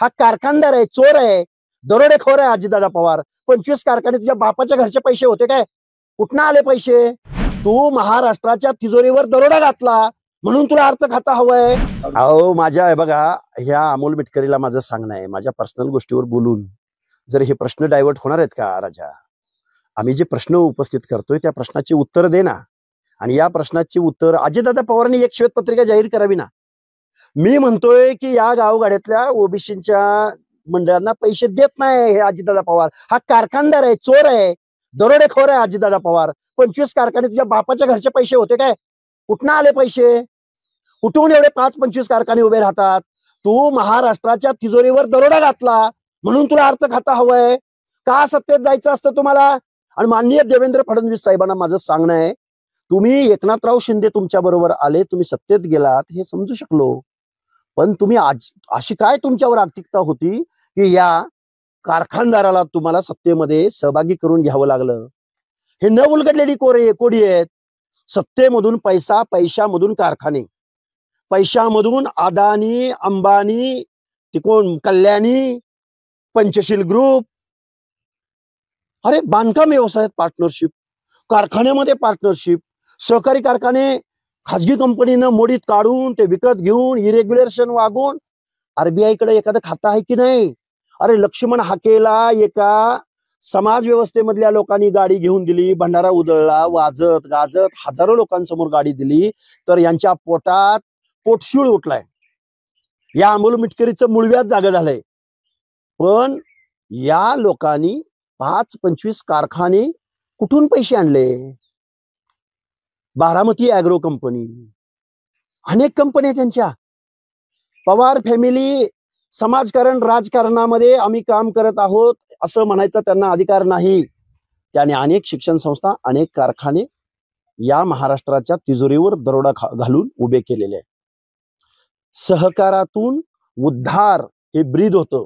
हा कारखानदार आहे, चोर आहे, दरोडेखोर आहे अजितदादा पवार. 25 कारखाने तुझ्या बापाच्या घरचे पैसे होते काय? कुठनं आले पैसे? तू महाराष्ट्राच्या तिजोरीवर दरोडा घातला म्हणून तुला अर्थ खाता हवंय. अहो माझ्या बघा, ह्या अमोल मिटकरीला माझं सांगणं आहे, माझ्या पर्सनल गोष्टीवर बोलून जर हे प्रश्न डायव्हर्ट होणार आहेत का राजा? आम्ही जे प्रश्न उपस्थित करतोय त्या प्रश्नाची उत्तर दे ना. आणि या प्रश्नाची उत्तर अजितदादा पवारांनी एक श्वेतपत्रिका जाहीर करावी ना. मी म्हणतोय की या गावगाड्यातल्या ओबीसीच्या मंडळांना पैसे देत नाही हे अजितदादा पवार. हा कारखानदार आहे, चोर आहे, दरोडेखोर आहे अजितदादा पवार. 25 कारखाने तुझ्या बापाच्या घरचे पैसे होते काय? कुठनं आले पैसे? कुठून एवढे 5-25 कारखाने उभे राहतात? तू महाराष्ट्राच्या तिजोरीवर दरोडा घातला म्हणून तुला अर्थ खाता हवंय का? सत्तेत जायचं असतं तुम्हाला. आणि माननीय देवेंद्र फडणवीस साहेबांना माझं सांगणं आहे, तुम्ही एकनाथराव शिंदे तुमच्या बरोबर आले, तुम्ही सत्तेत गेलात हे समजू शकलो, पण तुम्ही अशी काय तुमच्यावर आर्थिकता होती की या कारखानदाराला तुम्हाला सत्तेमध्ये सहभागी करून घ्यावं लागलं? हे न उलगडलेली कोडी आहेत. सत्तेमधून पैसा, पैशामधून कारखाने, पैशामधून अदानी, अंबानी, तिकोण कल्याणी, पंचशील ग्रुप. अरे बांधकाम व्यवसायात पार्टनरशिप, कारखान्यामध्ये पार्टनरशिप, सहकारी कारखाने खाजगी कंपनीनं मोडीत काढून ते विकत घेऊन इरेग्युलेशन वागून आरबीआय कडे एखादं खातं आहे की नाही? अरे लक्ष्मण हाकेला एका समाज व्यवस्थेमधल्या लोकांनी गाडी घेऊन दिली, भंडारा उधळला, वाजत गाजत हजारो लोकांसमोर गाडी दिली, तर यांच्या पोटात पोटशूळ उठलाय. या अमोल मिटकरीचं मुळव्यात जागा झालंय. पण या लोकांनी 5-25 कारखाने कुठून पैसे आणले? बारामती ॲग्रो कंपनी, अनेक कंपन्या त्यांच्या. पवार फॅमिली समाजकारण राजकारणामध्ये आम्ही काम करत आहोत असं म्हणायचा त्यांना अधिकार नाही. त्याने अनेक शिक्षण संस्था, अनेक कारखाने या महाराष्ट्राच्या तिजोरीवर दरोडा घालून उभे केलेले आहे. सहकारातून उद्धार हे ब्रीद होतं,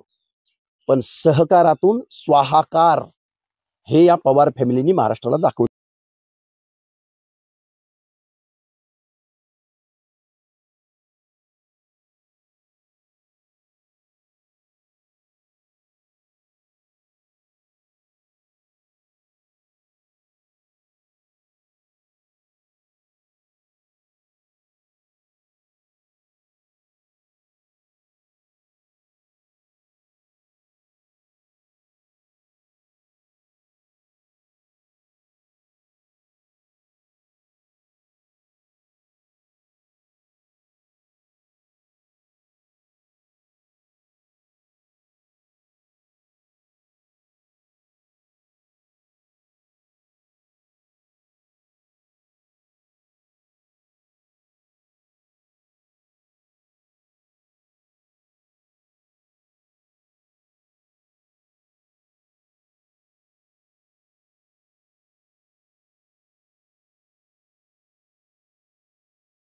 पण सहकारातून स्वाहाकार हे या पवार फॅमिलीनी महाराष्ट्राला दाखवलं.